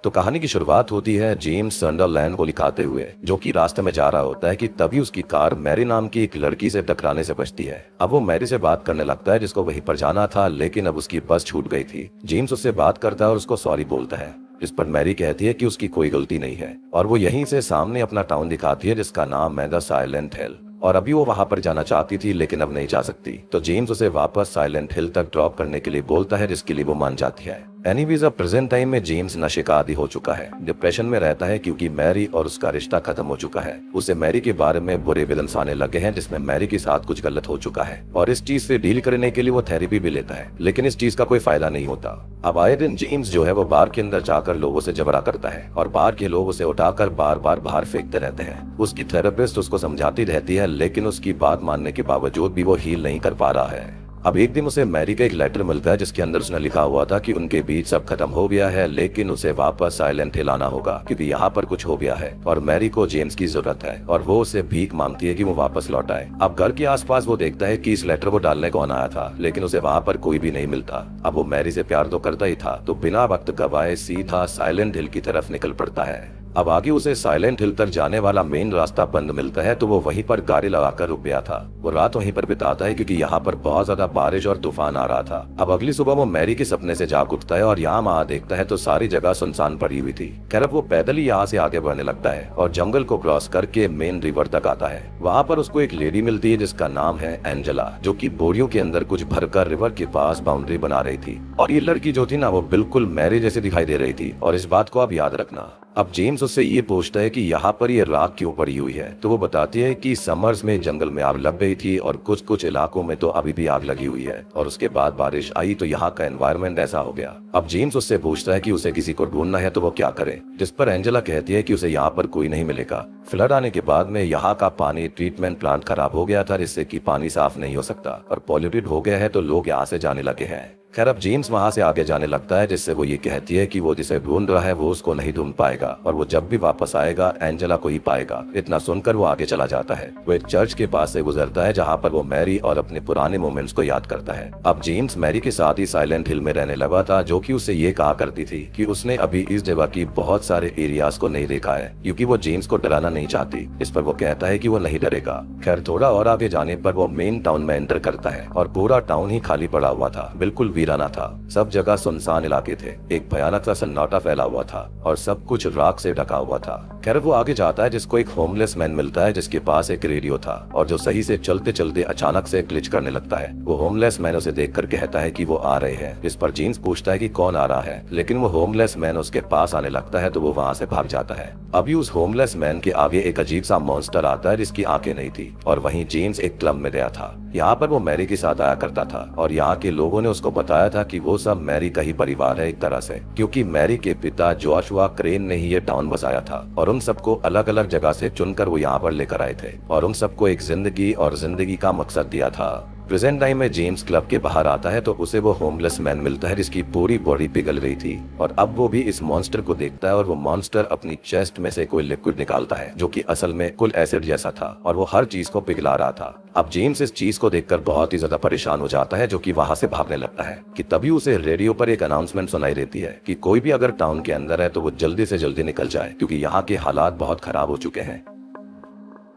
तो कहानी की शुरुआत होती है जेम्स संडरलैंड को लिखाते हुए, जो कि रास्ते में जा रहा होता है कि तभी उसकी कार मैरी नाम की एक लड़की से टकराने से बचती है। अब वो मैरी से बात करने लगता है जिसको वहीं पर जाना था, लेकिन अब उसकी बस छूट गई थी। जेम्स उससे बात करता है और उसको सॉरी बोलता है, जिस पर मैरी कहती है कि उसकी कोई गलती नहीं है और वो यहीं से सामने अपना टाउन दिखाती है जिसका नाम है द साइलेंट हिल। और अभी वो वहां पर जाना चाहती थी लेकिन अब नहीं जा सकती, तो जेम्स उसे वापस साइलेंट हिल तक ड्रॉप करने के लिए बोलता है, जिसके लिए वो मान जाती है। एनीवेज अब प्रेजेंट टाइम में जेम्स नशे का आदी हो चुका है, डिप्रेशन में रहता है क्योंकि मैरी और उसका रिश्ता खत्म हो चुका है। उसे मैरी के बारे में बुरे विजन्स आने लगे हैं जिसमें मैरी के साथ कुछ गलत हो चुका है और इस चीज से डील करने के लिए वो थेरेपी भी लेता है, लेकिन इस चीज का कोई फायदा नहीं होता। अब आए दिन जेम्स जो है वो बार के अंदर जाकर लोगों से जबरा करता है और बार के लोग उसे उठाकर बार बार बाहर फेंकते रहते हैं। उसकी थेरेपिस्ट उसको समझाती रहती है, लेकिन उसकी बात मानने के बावजूद भी वो हील नहीं कर पा रहा है। अब एक दिन उसे मैरी का एक लेटर मिलता है जिसके अंदर उसने लिखा हुआ था कि उनके बीच सब खत्म हो गया है, लेकिन उसे वापस साइलेंट हिल आना होगा क्योंकि यहाँ पर कुछ हो गया है और मैरी को जेम्स की जरूरत है और वो उसे भीख मांगती है कि वो वापस लौट आए। अब घर के आसपास वो देखता है कि इस लेटर को डालने कौन आया था, लेकिन उसे वहाँ पर कोई भी नहीं मिलता। अब वो मैरी से प्यार तो करता ही था, तो बिना वक्त गवाए सीधा साइलेंट हिल की तरफ निकल पड़ता है। अब आगे उसे साइलेंट हिल तक जाने वाला मेन रास्ता बंद मिलता है, तो वो वहीं पर गाड़ी लगाकर रुक गया था। वो रात वहीं पर बिताता है क्योंकि यहाँ पर बहुत ज्यादा बारिश और तूफान आ रहा था। अब अगली सुबह वो मैरी के सपने से जाग उठता है और यहाँ देखता है तो सारी जगह सुनसान पड़ी हुई थी। खैर अब वो पैदल ही यहाँ से आगे बढ़ने लगता है और जंगल को क्रॉस करके मेन रिवर तक आता है। वहाँ पर उसको एक लेडी मिलती है जिसका नाम है एंजेला, जो की बोरियों के अंदर कुछ भरकर रिवर के पास बाउंड्री बना रही थी। और ये लड़की जो थी ना, वो बिल्कुल मैरी जैसी दिखाई दे रही थी और इस बात को आप याद रखना। अब जेम्स उससे ये पूछता है कि यहाँ पर ये राख क्यों पड़ी हुई है, तो वो बताती है कि समर्स में जंगल में आग लग गई थी और कुछ कुछ इलाकों में तो अभी भी आग लगी हुई है और उसके बाद बारिश आई तो यहाँ का एनवायरनमेंट ऐसा हो गया। अब जेम्स उससे पूछता है कि उसे किसी को ढूंढना है तो वो क्या करे, जिस पर एंजेला कहती है कि उसे यहाँ पर कोई नहीं मिलेगा। फ्लड आने के बाद में यहाँ का पानी ट्रीटमेंट प्लांट खराब हो गया था, जिससे कि पानी साफ नहीं हो सकता और पॉल्यूटेड हो गया है, तो लोग यहाँ से जाने लगे हैं। खैर अब जेम्स वहाँ से आगे जाने लगता है, जिससे वो ये कहती है कि वो जिसे ढूंढ रहा है वो उसको नहीं ढूंढ पाएगा और वो जब भी वापस आएगा एंजेला को ही पाएगा। इतना सुनकर वो आगे चला जाता है। वो एक चर्च के पास से गुजरता है जहाँ पर वो मैरी और अपने पुराने मोमेंट्स को याद करता है। अब जेम्स मैरी के साथ ही साइलेंट हिल में रहने लगा था, जो कि उससे ये कहा करती थी कि उसने अभी इस जगह की बहुत सारे एरियाज को नहीं देखा है क्योंकि वो जेम्स को डराना नहीं चाहती। इस पर वो कहता है कि वो नहीं डरेगा। खैर थोड़ा और आगे जाने पर वो मेन टाउन में एंटर करता है और पूरा टाउन ही खाली पड़ा हुआ था, बिल्कुल वीराना था। सब जगह सुनसान इलाके थे, एक भयानक सा सन्नाटा फैला हुआ था और सब कुछ राख से ढका हुआ था। खैर वो आगे जाता है जिसको एक होमलेस मैन मिलता है जिसके पास एक रेडियो था और जो सही से चलते चलते अचानक से ग्लिच करने लगता है। वो होमलेस मैन उसे देखकर कहता है कि वो आ रहे हैं। इस पर जेम्स पूछता है कि कौन आ रहा है, लेकिन वो होमलेस मैन उसके पास आने लगता है तो वो वहाँ से भाग जाता है। अभी उस होमलेस मैन के आगे एक अजीब सा मॉन्स्टर आता है जिसकी आंखें नहीं थी और वहीं जेम्स एक क्लब में गया था। यहाँ पर वो मैरी के साथ आया करता था और यहाँ के लोगों ने उसको बताया था कि वो सब मैरी का ही परिवार है एक तरह से, क्योंकि मैरी के पिता जोशुआ क्रेन ने ही ये टाउन बसाया था और उन सबको अलग अलग जगह से चुनकर वो यहाँ पर लेकर आए थे और उन सबको एक जिंदगी और जिंदगी का मकसद दिया था। प्रेजेंट टाइम में जेम्स क्लब के बाहर आता है तो उसे वो होमलेस मैन मिलता है जिसकी पूरी बॉडी पिघल रही थी और अब वो भी इस मॉन्स्टर को देखता है और वो मॉन्स्टर अपनी चेस्ट में से कोई लिक्विड निकालता है जो कि असल में कुल एसिड जैसा था और वो हर चीज को पिघला रहा था। अब जेम्स इस चीज को देखकर बहुत ही ज्यादा परेशान हो जाता है, जो कि वहां से भागने लगता है कि तभी उसे रेडियो पर एक अनाउंसमेंट सुनाई देती है कि कोई भी अगर टाउन के अंदर है तो वो जल्दी से जल्दी निकल जाए क्योंकि यहाँ के हालात बहुत खराब हो चुके हैं।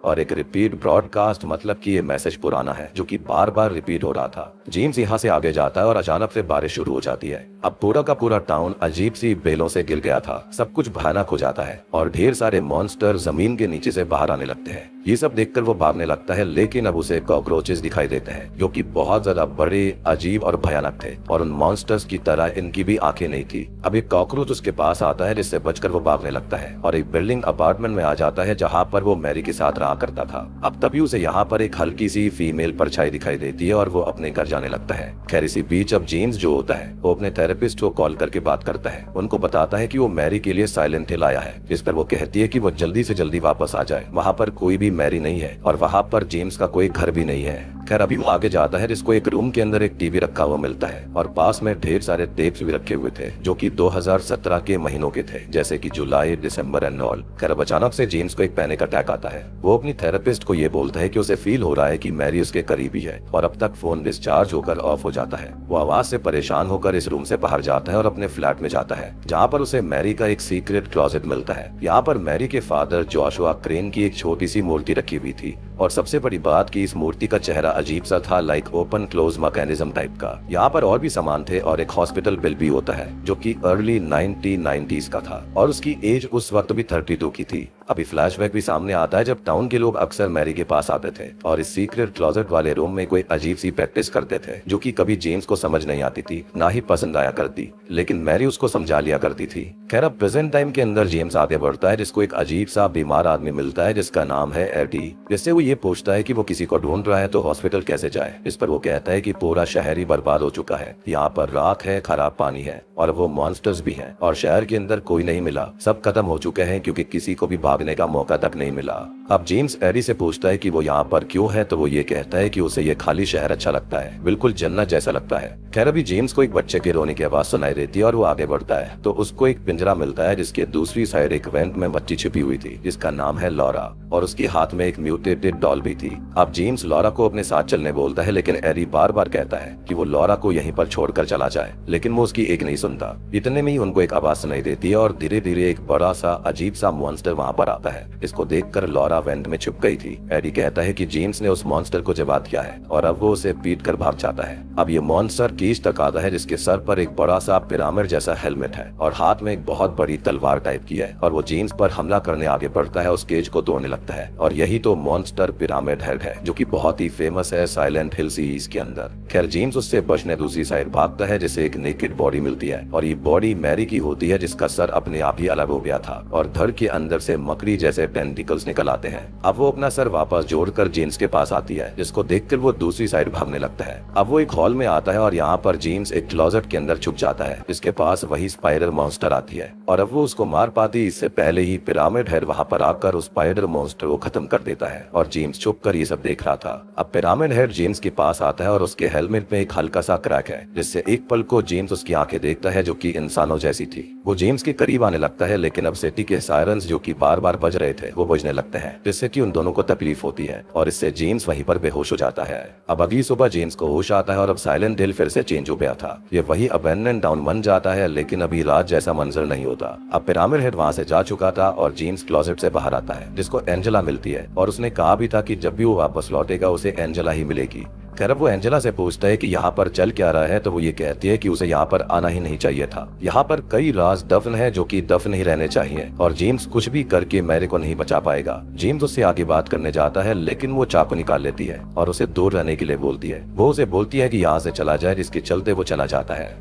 और एक रिपीट ब्रॉडकास्ट मतलब कि ये मैसेज पुराना है जो कि बार बार रिपीट हो रहा था। जेम्स यहाँ से आगे जाता है और अचानक से बारिश शुरू हो जाती है। अब पूरा का पूरा टाउन अजीब सी बेलों से गिर गया था, सब कुछ भयानक हो जाता है और ढेर सारे मॉन्स्टर जमीन के नीचे से बाहर आने लगते हैं। ये सब देखकर वो भागने लगता है, लेकिन अब उसे कॉकरोचेस दिखाई देते हैं जो कि बहुत ज्यादा बड़े, अजीब और भयानक थे और उन मॉन्स्टर्स की तरह इनकी भी आंखें नहीं थी। अब एक कॉकरोच उसके पास आता है जिससे बचकर वो भागने लगता है और एक बिल्डिंग अपार्टमेंट में आ जाता है जहाँ पर वो मैरी के साथ रहा करता था। अब तभी उसे यहाँ पर एक हल्की सी फीमेल परछाई दिखाई देती है और वो अपने घर जाने लगता है। खैर इसी बीच अब जेम्स जो होता है वो अपने थेरेपिस्ट को कॉल करके बात करता है। उनको बताता है कि वो मैरी के लिए साइलेंट हिल आया है, जिस पर वो कहती है कि वो जल्दी से जल्दी वापस आ जाए। वहाँ पर कोई भी मैरी नहीं है और वहाँ पर जेम्स का कोई घर भी नहीं है। खैर अभी वो आगे जाता है जिसको एक रूम के अंदर एक टीवी रखा हुआ मिलता है और पास में ढेर सारे टेप्स भी रखे हुए थे जो कि 2017 के महीनों के थे, जैसे कि जुलाई, दिसंबर एंड ऑल। खैर अब अचानक से जेम्स को एक पैनिक अटैक आता है। वो अपनी थेरेपिस्ट को ये बोलता है कि उसे फील हो रहा है कि मैरी उसके करीबी है और अब तक फोन डिस्चार्ज होकर ऑफ हो जाता है। वो आवाज से परेशान होकर इस रूम से बाहर जाता है और अपने फ्लैट में जाता है जहाँ पर उसे मैरी का एक सीक्रेट क्लोजेट मिलता है। यहाँ पर मैरी के फादर जोशुआ क्रेन की एक छोटी सी मूर्ति रखी हुई थी और सबसे बड़ी बात कि इस मूर्ति का चेहरा अजीब सा था, like open close mechanism type का। यहाँ पर और भी सामान थे और एक हॉस्पिटल बिल भी होता है जो कि अर्ली 1990s का था और उसकी एज उस वक्त भी 32 की थी। अभी फ्लैशबैक भी सामने आता है जब टाउन के लोग अक्सर मैरी के पास आते थे और इस सीक्रेट क्लोजेट वाले रूम में कोई अजीब सी प्रैक्टिस करते थे जो कि कभी जेम्स को समझ नहीं आती थी, ना ही पसंद आया करती, लेकिन मैरी उसको समझा लिया करती थी। खैर अब प्रेजेंट टाइम के अंदर जेम्स आगे बढ़ता है जिसको एक अजीब सा बीमार आदमी मिलता है जिसका नाम है एडी। जिससे वो ये पूछता है कि वो किसी को ढूंढ रहा है तो हॉस्पिटल कैसे जाए। इस पर वो कहता है कि पूरा शहर ही बर्बाद हो चुका है, यहाँ पर राख है, खराब पानी है और वो मॉन्स्टर्स भी हैं और शहर के अंदर कोई नहीं मिला, सब खत्म हो चुके हैं क्योंकि किसी को भी भागने का मौका तक नहीं मिला। अब जेम्स एडी से पूछता है कि वो यहाँ पर क्यों है तो वो ये कहता है कि उसे ये खाली शहर अच्छा लगता है, बिल्कुल जन्नत जैसा लगता है। खैर अभी जेम्स को एक बच्चे के रोने की आवाज सुनाई देती है और वो आगे बढ़ता है तो उसको एक पिंजरा मिलता है जिसके दूसरी साइड एक वेंट में बच्ची छिपी हुई थी जिसका नाम है लॉरा और उसके हाथ में एक म्यूटेटेड डॉल भी थी। अब जेम्स लॉरा को अपने साथ चलने बोलता है लेकिन एडी बार बार कहता है कि वो लॉरा को यहीं पर छोड़कर चला जाए, लेकिन वो उसकी एक नहीं सुनता। इतने में ही उनको एक आवाज सुनाई देती है और धीरे धीरे एक बड़ा सा अजीब सा मॉन्स्टर वहाँ पर आता है। इसको देखकर लॉरा वेंट में छुप गई थी। एडी कहता है कि जेम्स ने उस मॉन्स्टर को जवाब दिया है और अब वो उसे पीट कर भाग जाता है। अब ये मॉन्स्टर कीज तक आता है जिसके सर पर एक बड़ा सा पिरामिड जैसा हेलमेट है और हाथ में एक बहुत बड़ी तलवार टाइप की है और वो जेम्स पर हमला करने आगे बढ़ता है, उस केज को तोड़ने लगता है और यही तो मॉन्स्टर पिरामिड हेड है जो कि बहुत ही फेमस है साइलेंट हिल सीरीज के अंदर। खैर जेम्स उससे बचने दूसरी साइड भागता है जिसे एक नेकेड बॉडी मिलती है और ये बॉडी मैरी की होती है जिसका सर अपने आप ही अलग हो गया था और धड़ के अंदर से मकड़ी जैसे टेंटिकल्स निकल आते हैं। अब वो अपना सर वापस जोड़कर जेम्स के पास आती है जिसको देखकर वो दूसरी साइड भागने लगता है। अब वो एक हॉल में आता है और यहाँ पर जेम्स एक क्लोजेट के अंदर छुप जाता है जिसके पास वही स्पाइडर मॉन्स्टर आती है और अब वो उसको मार पाती इससे पहले ही पिरामिड हेड वहाँ पर आकर उस स्पाइडर मॉन्स्टर को खत्म कर देता है और जेम्स छुप कर ये सब देख रहा था। अब पिरामिड हेड जेम्स के पास आता है और उसके हेलमेट में एक हल्का सा क्रैक है जिससे एक पल को जेम्स उसकी आंखें देखता है जो कि इंसानों जैसी थी। वो जेम्स के करीब आने लगता है लेकिन अब सिटी के सायरन्स जो कि बार बार बज रहे थे वो बजने लगते हैं जिससे कि उन दोनों को तकलीफ होती है और इससे जेम्स वहीं पर बेहोश हो जाता है। अब अगली सुबह जेम्स को होश आता है और अब साइलेंट हिल फिर से चेंज हो गया था। ये वही अबैंडन टाउन बन जाता है लेकिन अभी रात जैसा मंजर नहीं होता। अब पिरामिड हेड वहाँ से जा चुका था और जेम्स क्लोजेट से बाहर आता है जिसको एंजेला मिलती है और उसने कहा भी था कि जब भी वो वापस लौटेगा उसे एंजेला ही मिलेगी। खैर वो एंजेला से पूछता है कि यहाँ पर चल क्या रहा है तो वो ये कहती है कि उसे यहाँ पर आना ही नहीं चाहिए था। यहाँ पर कई राज दफन है जो कि दफन ही रहने चाहिए और जेम्स कुछ भी करके मैरी को नहीं बचा पाएगा। जेम्स उससे आगे बात करने जाता है लेकिन वो चाकू निकाल लेती है और उसे दूर रहने के लिए बोलती है। वो उसे बोलती है कि यहाँ से चला जाए जिसके चलते वो चला जाता है।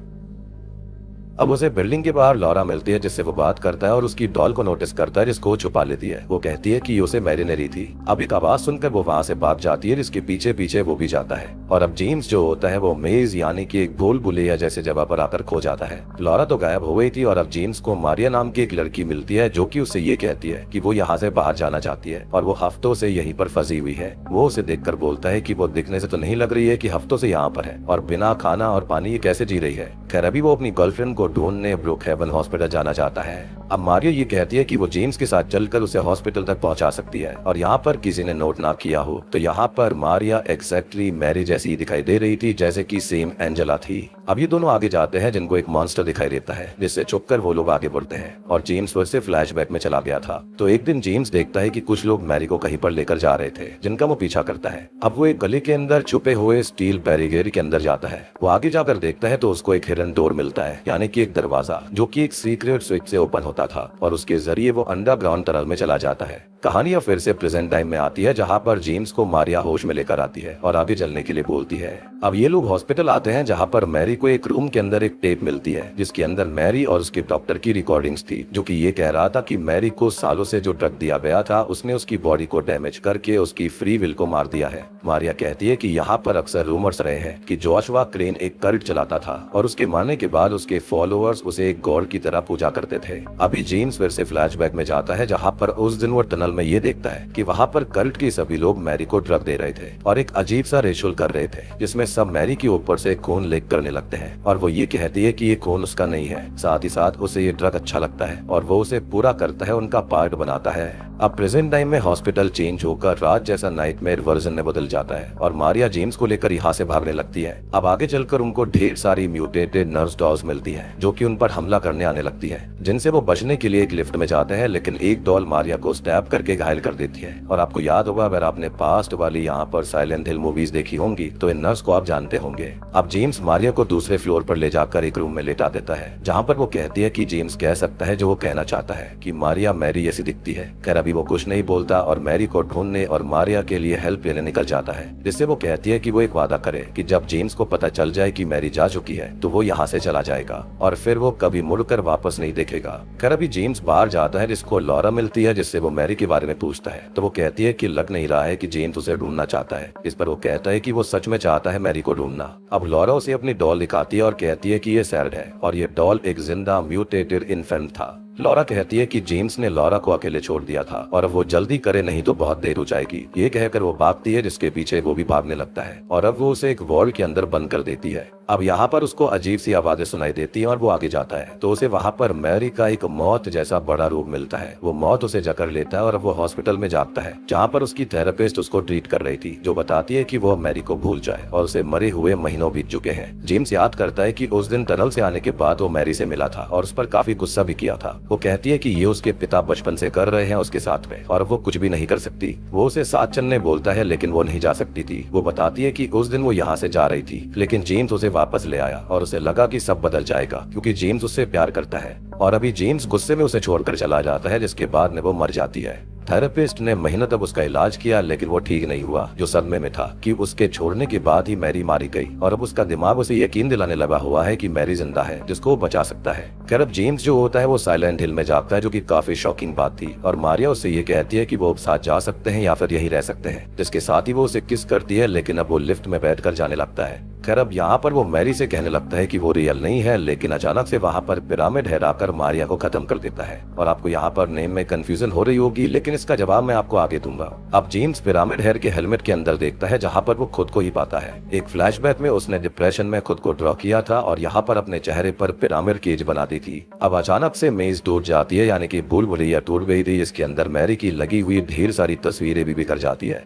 अब उसे बिल्डिंग के बाहर लॉरा मिलती है जिससे वो बात करता है और उसकी डॉल को नोटिस करता है जिसको वो छुपा लेती है। वो कहती है कि उसे मैरी ने ली थी। अब एक आवाज सुनकर वो वहाँ से भाग जाती है जिसके पीछे पीछे वो भी जाता है और अब जेम्स जो होता है वो मेज यानी कि एक भूल भुलैया जैसे जगह पर आकर खो जाता है। लॉरा तो गायब हो गई थी और अब जेम्स को मारिया नाम की एक लड़की मिलती है जो कि उससे ये कहती है कि वो यहाँ से बाहर जाना चाहती है और वो हफ्तों से यहीं पर फंसी हुई है। वो उसे देखकर बोलता है कि वो दिखने से तो नहीं लग रही है कि हफ्तों से यहाँ पर है और बिना खाना और पानी ये कैसे जी रही है। खैर अभी वो अपनी गर्लफ्रेंड को ढूंढने ब्रुक हेवन हॉस्पिटल जाना चाहता है। अब मारिया ये कहती है कि वो जेम्स के साथ चलकर उसे हॉस्पिटल तक पहुंचा सकती है और यहाँ पर किसी ने नोट ना किया हो तो यहाँ पर मारिया एग्जैक्टली मैरी जैसी दिखाई दे रही थी जैसे कि सेम एंजेला थी। अब ये दोनों आगे जाते हैं जिनको एक मॉन्स्टर दिखाई देता है जिससे छुपकर वो लोग आगे बढ़ते हैं और जेम्स फिर से फ्लैशबैक में चला गया था। तो एक दिन जेम्स देखता है कि कुछ लोग मैरी को कहीं पर लेकर जा रहे थे जिनका वो पीछा करता है। अब वो एक गली के अंदर छुपे हुए स्टील बैरिकेड के अंदर जाता है। वो आगे जाकर देखता है तो उसको एक हिडन डोर मिलता है यानी कि एक दरवाजा जो कि एक सीक्रेट स्विच से ओपन होता था और उसके जरिए वो अंडरग्राउंड टनल में चला जाता है। कहानी अब फिर से प्रेजेंट टाइम में आती है जहाँ पर जेम्स को मारिया होश में लेकर आती है और आगे चलने के लिए बोलती है। अब ये लोग हॉस्पिटल आते हैं जहाँ पर मैरी को एक रूम के अंदर एक टेप मिलती है जिसके अंदर मैरी और उसके डॉक्टर की रिकॉर्डिंग्स थी जो कि ये कह रहा था कि मैरी को सालों से जो ड्रग दिया गया था उसने उसकी बॉडी को डैमेज करके उसकी फ्री विल को मार दिया है। मारिया कहती है कि यहाँ पर अक्सर रूमर्स रहे हैं कि जोशुआ क्रेन एक कल्ट चलाता था और उसके मारने के बाद उसके फॉल फॉलोअर्स उसे एक गॉड की तरह पूजा करते थे। अभी जेम्स फिर से फ्लैशबैक में जाता है जहाँ पर उस दिन वो टनल में ये देखता है कि वहाँ पर कल्ट के सभी लोग मैरी को ड्रग दे रहे थे और एक अजीब सा रिचुअल कर रहे थे जिसमें सब मैरी के ऊपर से खून लीक करने लगते हैं और वो ये कहती है कि ये खून उसका नहीं है। साथ ही साथ उसे ये ड्रग अच्छा लगता है और वो उसे पूरा करता है, उनका पार्ट बनाता है। अब प्रेजेंट टाइम में हॉस्पिटल चेंज होकर रात जैसा नाइटमेयर वर्जन में बदल जाता है और मारिया जेम्स को लेकर यहाँ से भागने लगती है। अब आगे चलकर उनको ढेर सारी म्यूटेटेड नर्स डॉल्स मिलती है जो कि उन पर हमला करने आने लगती है, जिनसे वो बचने के लिए एक लिफ्ट में जाते हैं, लेकिन एक डॉल मारिया को स्टैब करके घायल कर देती है। और आपको याद होगा अगर आपने पास्ट वाली यहाँ पर साइलेंट हिल मूवीज देखी होंगी तो इन नर्स को आप जानते होंगे। अब जेम्स मारिया को दूसरे फ्लोर पर ले जाकर एक रूम में लेटा देता है जहाँ पर वो कहती है कि जेम्स कह सकता है जो वो कहना चाहता है कि मारिया मैरी जैसी दिखती है। खैर अभी वो कुछ नहीं बोलता और मैरी को ढूंढने और मारिया के लिए हेल्प लेने निकल जाता है, जिससे वो कहती है कि वो एक वादा करे कि जब जेम्स को पता चल जाए कि मैरी जा चुकी है तो वो यहाँ से चला जाएगा और फिर वो कभी मुड़कर वापस नहीं देखेगा। खैर अभी जेम्स बाहर जाता है जिसको लॉरा मिलती है, जिससे वो मैरी के बारे में पूछता है तो वो कहती है कि लग नहीं रहा है कि जेम्स उसे ढूंढना चाहता है। इस पर वो कहता है कि वो सच में चाहता है मैरी को ढूंढना। अब लॉरा उसे अपनी डॉल दिखाती है और कहती है कि ये सैड है और ये डॉल एक जिंदा म्यूटेटेड इन्फेंट था। लॉरा कहती है कि जेम्स ने लॉरा को अकेले छोड़ दिया था और अब वो जल्दी करे नहीं तो बहुत देर हो जाएगी। ये कहकर वो भागती है जिसके पीछे वो भी भागने लगता है और अब वो उसे एक वॉल के अंदर बंद कर देती है। अब यहाँ पर उसको अजीब सी आवाजें सुनाई देती हैं और वो आगे जाता है तो उसे वहाँ पर मैरी का एक मौत जैसा बड़ा रूप मिलता है। वो मौत उसे जकड़ लेता है और अब वो हॉस्पिटल में जाता है जहाँ पर उसकी थेरेपिस्ट उसको ट्रीट कर रही थी, जो बताती है कि वो मैरी को भूल जाए और उसे मरे हुए महीनों बीत चुके हैं। जेम्स याद करता है कि उस दिन टनल से आने के बाद वो मैरी से मिला था और उस पर काफी गुस्सा भी किया था। वो कहती है कि ये उसके पिता बचपन से कर रहे हैं उसके साथ में और वो कुछ भी नहीं कर सकती। वो उसे साथ चलने बोलता है लेकिन वो नहीं जा सकती थी। वो बताती है कि उस दिन वो यहाँ से जा रही थी लेकिन जेम्स उसे वापस ले आया और उसे लगा कि सब बदल जाएगा क्योंकि जेम्स उससे प्यार करता है। और अभी जेम्स गुस्से में उसे छोड़कर चला जाता है जिसके बाद में वो मर जाती है। थेरेपिस्ट ने महीनों तक उसका इलाज किया लेकिन वो ठीक नहीं हुआ, जो सदमे में था कि उसके छोड़ने के बाद ही मैरी मारी गई और अब उसका दिमाग उसे यकीन दिलाने लगा हुआ है कि मैरी जिंदा है जिसको वो बचा सकता है। खैर अब जेम्स जो होता है वो साइलेंट हिल में जाता है, जो कि काफी शॉकिंग बात थी और मारिया उससे ये कहती है कि वो साथ जा सकते हैं या फिर यही रह सकते हैं, जिसके साथ ही वो उसे किस करती है लेकिन अब वो लिफ्ट में बैठकर जाने लगता है। खैर अब यहाँ पर वो मैरी से कहने लगता है कि वो रियल नहीं है, लेकिन अचानक से वहाँ पर पिरामिड हेड आकर मारिया को खत्म कर देता है। और आपको यहाँ पर नेम में कंफ्यूजन हो रही होगी लेकिन इसका जवाब मैं आपको आगे दूंगा। अब जेम्स पिरामिड हेड के हेलमेट के अंदर देखता है जहाँ पर वो खुद को ही पाता है। एक फ्लैशबैक में उसने डिप्रेशन में खुद को ड्रॉ किया था और यहाँ पर अपने चेहरे पर पिरामिड केज बना दी थी। अब अचानक से मेज टूट जाती है, यानी कि भूल भुलैया टूट गई थी, जिसके अंदर मैरी की लगी हुई ढेर सारी तस्वीरें भी बिखर जाती है।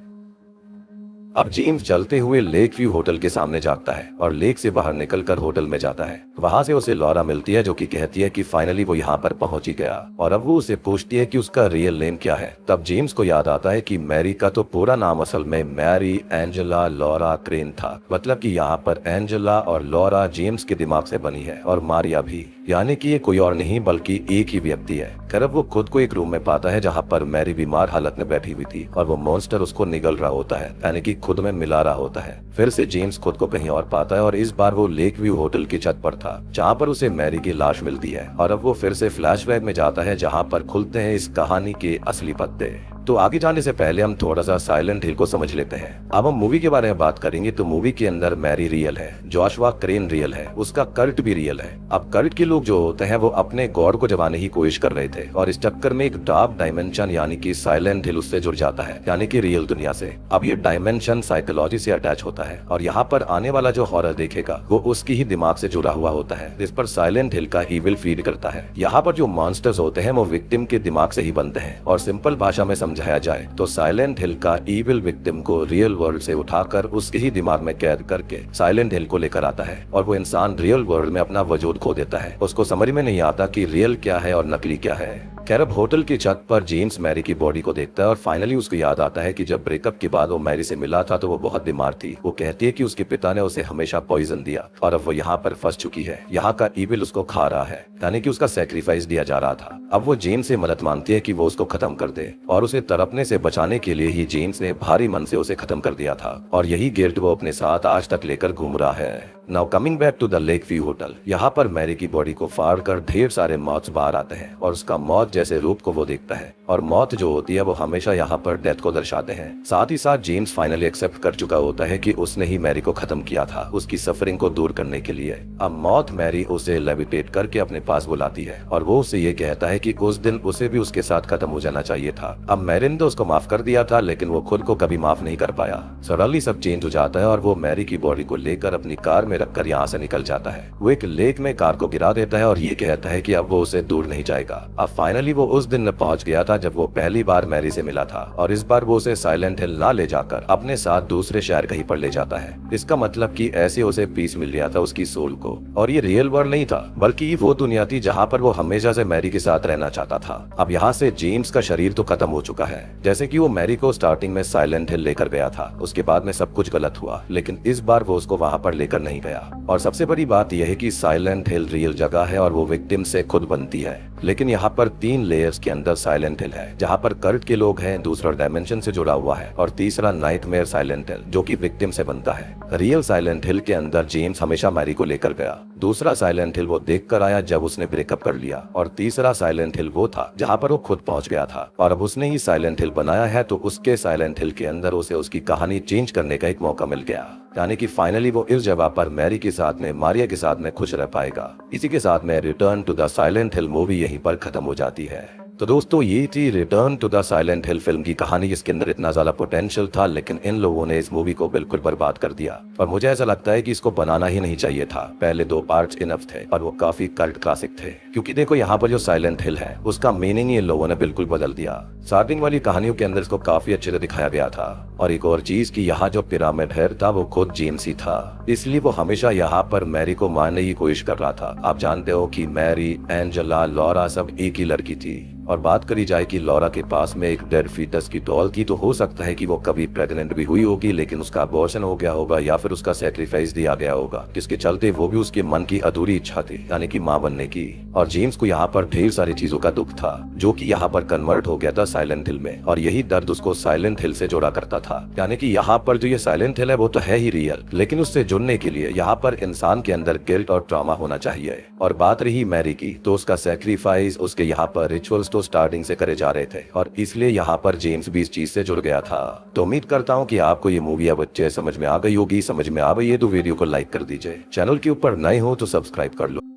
अब जेम्स चलते हुए लेक व्यू होटल के सामने जाता है और लेक से बाहर निकलकर होटल में जाता है। वहां से उसे लॉरा मिलती है जो कि कहती है कि फाइनली वो यहाँ पर पहुंच ही गया और अब वो उसे पूछती है कि उसका रियल नेम क्या है। तब जेम्स को याद आता है कि मैरी का तो पूरा नाम असल में मैरी एंजेला लॉरा क्रेन था, मतलब कि यहाँ पर एंजेला और लॉरा जेम्स के दिमाग से बनी है और मारिया भी, यानी कि ये कोई और नहीं बल्कि एक ही व्यक्ति है। खैर अब वो खुद को एक रूम में पाता है जहाँ पर मैरी बीमार हालत में बैठी हुई थी और वो मॉन्स्टर उसको निगल रहा होता है, यानी कि खुद में मिला रहा होता है। फिर से जेम्स खुद को कहीं और पाता है और इस बार वो लेक व्यू होटल की छत पर था जहाँ पर उसे मैरी की लाश मिलती है और अब वो फिर से फ्लैशबैक में जाता है जहाँ पर खुलते हैं इस कहानी के असली पत्ते। तो आगे जाने से पहले हम थोड़ा सा साइलेंट हिल को समझ लेते हैं। अब हम मूवी के बारे में बात करेंगे तो मूवी के अंदर मैरी रियल है, जोशुआ क्रेन रियल है, उसका कल्ट भी रियल है। अब कल्ट के लोग जो होते हैं वो अपने गॉड को जगाने की कोशिश कर रहे थे और इस चक्कर में एक डार्क डायमेंशन यानी कि साइलेंट हिल उससे जुड़ जाता है, यानी कि रियल दुनिया से। अब ये डायमेंशन साइकोलॉजी से अटैच होता है और यहाँ पर आने वाला जो हॉरर देखेगा वो उसकी ही दिमाग से जुड़ा हुआ होता है, जिस पर साइलेंट हिल का ईविल फीड करता है। यहाँ पर जो मॉन्स्टर्स होते हैं वो विक्टिम के दिमाग से ही बनते हैं और सिंपल भाषा में समझाया जाए तो साइलेंट हिल का ईविल विक्टिम को रियल वर्ल्ड से उठाकर उसके ही दिमाग में कैद करके साइलेंट हिल को लेकर आता है और वो इंसान रियल वर्ल्ड में अपना वजूद खो देता है। उसको समझ में नहीं आता कि रियल क्या है और नकली क्या है। खैर अब होटल की छत पर जेम्स मैरी की बॉडी को देखता है और फाइनली उसको याद आता है कि जब ब्रेकअप के बाद वो मैरी से मिला था तो वो बहुत बीमार थी। वो कहती है कि उसके पिता ने उसे हमेशा पॉइजन दिया और अब वो यहाँ पर फंस चुकी है, यहाँ का ईविल उसको खा रहा है, यानी कि उसका सैक्रिफाइस दिया जा रहा था। अब वो जेम्स से मदद मांगती है कि वो उसको खत्म कर दे और उसे तड़पने से बचाने के लिए ही जेम्स ने भारी मन से उसे खत्म कर दिया था और यही गिल्ट वो अपने साथ आज तक लेकर घूम रहा है। Now coming back to the lake view hotel, यहाँ पर मैरी की बॉडी को फाड़ कर ढेर सारे मॉथ्स बाहर आते हैं और उसका मौत जैसे रूप को वो देखता है और मौत जो होती है वो हमेशा यहाँ पर डेथ को दर्शाते हैं। साथ ही साथ जेम्स फाइनली एक्सेप्ट कर चुका होता है कि उसने ही मैरी को खत्म किया था उसकी सफरिंग को दूर करने के लिए। अब मौत मैरी उसे लेविटेट करके अपने पास बुलाती है और वो उसे ये कहता है कि उस दिन उसे भी उसके साथ खत्म हो जाना चाहिए था। अब मैरी ने तो उसको माफ कर दिया था लेकिन वो खुद को कभी माफ नहीं कर पाया। सडनली सब चेंज हो जाता है और वो मैरी की बॉडी को लेकर अपनी कार में रखकर यहाँ से निकल जाता है। वो एक लेक में कार को गिरा देता है और ये कहता है कि अब वो उसे दूर नहीं जाएगा। अब फाइनली वो उस दिन पहुंच गया था जब वो पहली बार मैरी से मिला था और इस बार वो उसे साइलेंट हिल ना ले जाकर अपने साथ दूसरे शहर कहीं पर ले जाता है। इसका मतलब कि ऐसे उसे पीस मिल गया था उसकी सोल को और ये रियल वर्ल्ड नहीं था बल्कि वो दुनिया थी जहाँ पर वो हमेशा से मैरी के साथ रहना चाहता था। अब यहाँ से जेम्स का शरीर तो खत्म हो चुका है, जैसे कि वो मैरी को स्टार्टिंग में साइलेंट हिल लेकर गया था। उसके बाद में सब कुछ गलत हुआ लेकिन इस बार वो उसको वहाँ पर लेकर नहीं गया। और सबसे बड़ी बात यह है कि साइलेंट हिल रियल जगह है और वो विक्टिम से खुद बनती है, लेकिन यहाँ पर 3 लेयर्स के अंदर साइलेंट हिल है जहाँ पर कर्ट के लोग हैं, दूसरा डायमेंशन से जुड़ा हुआ है और तीसरा नाइटमेयर साइलेंट हिल जो कि विक्टिम से बनता है। रियल साइलेंट हिल के अंदर जेम्स हमेशा मैरी को लेकर गया, दूसरा साइलेंट हिल वो देख कर आया जब उसने ब्रेकअप कर लिया और तीसरा साइलेंट हिल वो था जहाँ पर वो खुद पहुंच गया था। और अब उसने ही साइलेंट हिल बनाया है तो उसके साइलेंट हिल के अंदर उसे उसकी कहानी चेंज करने का एक मौका मिल गया, यानी कि फाइनली वो इस जगह पर मैरी के साथ में, मारिया के साथ में खुश रह पाएगा। इसी के साथ में return to the silent hill movie यहीं पर खत्म हो जाती है। तो दोस्तों ये थी return to the silent hill film की कहानी जिसके अंदर इतना ज्यादा पोटेंशियल था लेकिन इन लोगों ने इस मूवी को बिल्कुल बर्बाद कर दिया और मुझे ऐसा लगता है कि इसको बनाना ही नहीं चाहिए था। पहले 2 पार्ट्स इनफ थे और वो काफी कल्ट क्लासिक थे, क्योंकि देखो यहाँ पर जो साइलेंट हिल है उसका मीनिंग ही इन लोगों ने बिल्कुल बदल दिया। स्टार्टिंग वाली कहानियों के अंदर इसको काफी अच्छे से दिखाया गया था और एक और चीज की यहाँ जो पिरामिड हेड था वो खुद जेम्स ही था, इसलिए वो हमेशा यहाँ पर मैरी को मारने की कोशिश कर रहा था। आप जानते हो कि मैरी, एंजेला, लॉरा सब एक ही लड़की थी और बात करी जाए कि लॉरा के पास में एक डेड फीटस की डॉल थी तो हो सकता है कि वो कभी प्रेग्नेंट भी हुई होगी लेकिन उसका अबॉर्शन हो गया होगा या फिर उसका सैक्रिफाइस दिया गया होगा, जिसके चलते वो भी उसके मन की अधूरी इच्छा थी यानी कि मां बनने की। और जेम्स को यहाँ पर ढेर सारी चीजों का दुख था जो कि यहाँ पर कन्वर्ट हो गया था साइलेंट हिल में और यही दर्द उसको साइलेंट हिल से जोड़ा करता था। यानी कि यहाँ पर जो ये साइलेंट हिल है वो तो है ही रियल, लेकिन उससे जुड़ने के लिए यहाँ पर इंसान के अंदर गिल्ट और ट्रॉमा होना चाहिए। और बात रही मैरी की तो उसका सैक्रिफाइस, उसके यहाँ पर रिचुअल्स तो स्टार्टिंग से करे जा रहे थे और इसलिए यहाँ पर जेम्स भी इस चीज से जुड़ गया था। तो उम्मीद करता हूँ कि आपको ये मूवी अब अच्छे समझ में आ गई होगी। समझ में आ गई है तो वीडियो को लाइक कर दीजिए, चैनल के ऊपर नए हो तो सब्सक्राइब कर लो।